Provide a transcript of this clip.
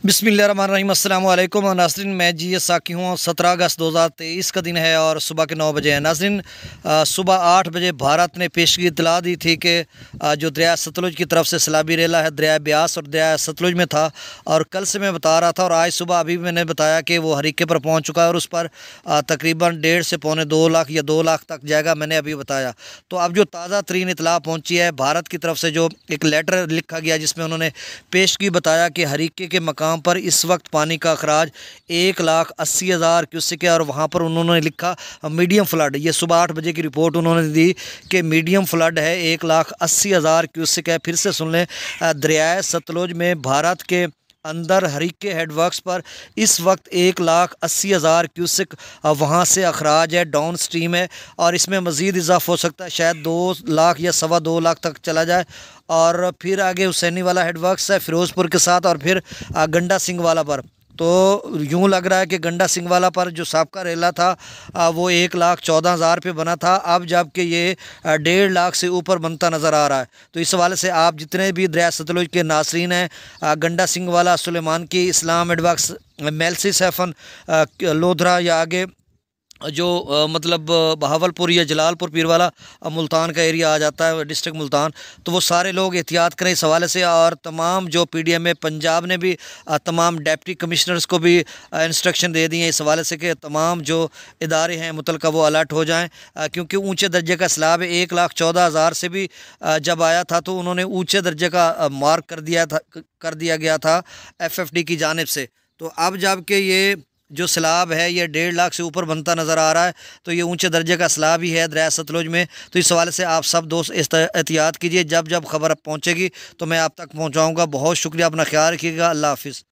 बिस्मिल्लाहिर्रहमानिर्रहीम। अस्सलाम वालेकुम नाज़रीन, मैं जी साकी हूँ। 17 अगस्त 2023 का दिन है और सुबह के 9 बजे है। नाज़रीन, सुबह 8 बजे भारत ने पेशगी इतला दी थी कि जो दरिया सतलुज की तरफ से सैलाबी रेला है दरिया ब्यास और दरिया सतलुज में था, और कल से मैं बता रहा था और आज सुबह अभी मैंने बताया कि वो हरीके पर पहुँच चुका है और उस पर तकरीबन 1.5 से पौने 2 लाख या 2 लाख तक जाएगा, मैंने अभी बताया। तो अब जो ताज़ा तरीन इतला पहुँची है भारत की तरफ से, जो एक लेटर लिखा गया जिसमें उन्होंने पेशगी बताया कि हरीके के मकाम पर इस वक्त पानी का अखराज 1,80,000 क्यूसेक है, और वहाँ पर उन्होंने लिखा मीडियम फ्लड। ये सुबह 8 बजे की रिपोर्ट उन्होंने दी कि मीडियम फ्लड है, 1,80,000 क्यूसेक है। फिर से सुन लें, दरियाए सतलुज में भारत के अंदर हरीके हेडवर्क्स पर इस वक्त 1,80,000 क्यूसेक वहाँ से अखराज है, डाउन स्ट्रीम है, और इसमें मज़ीद इजाफा हो सकता है, शायद 2 लाख या 2.25 लाख तक चला जाए। और फिर आगे हुसैनी वाला हेडवर्क्स है फ़िरोज़पुर के साथ, और फिर गंडा सिंह वाला पर। तो यूँ लग रहा है कि गंडा सिंह वाला पर जो साबका रेला था वो 1,14,000 पे बना था, अब जबकि ये 1.5 लाख से ऊपर बनता नज़र आ रहा है। तो इस हवाले से आप जितने भी दरिया सतलुज के नासरीन हैं, गंडा सिंह वाला, सुलेमान की, इस्लाम एडवर्क्स, मेलसी सैफन, लोधरा, या आगे जो मतलब बहावलपुर या जलालपुर पीरवाला, मुल्तान का एरिया आ जाता है, डिस्ट्रिक्ट मुल्तान। तो वो सारे लोग एहतियात करें इस हवाले से। और तमाम जो PDM पंजाब ने भी तमाम डिप्टी कमिश्नर्स को भी इंस्ट्रक्शन दे दिए इस हवाले से कि तमाम जो इदारे हैं मुतलका वो अलर्ट हो जाएं, क्योंकि ऊंचे दर्जे का सैलाब 1,14,000 से भी जब आया था तो उन्होंने ऊंचे दर्जे का मार्क कर दिया गया था FFD की जानिब से। तो अब जबकि ये जो सैलाब है ये 1.5 लाख से ऊपर बनता नज़र आ रहा है, तो ये ऊंचे दर्जे का सैलाब ही है दरिया सतलुज में। तो इस हवाले से आप सब दोस्त एहतियात कीजिए। जब जब खबर पहुंचेगी तो मैं आप तक पहुंचाऊंगा। बहुत शुक्रिया, अपना ख्याल रखिएगा। अल्लाह हाफिज़।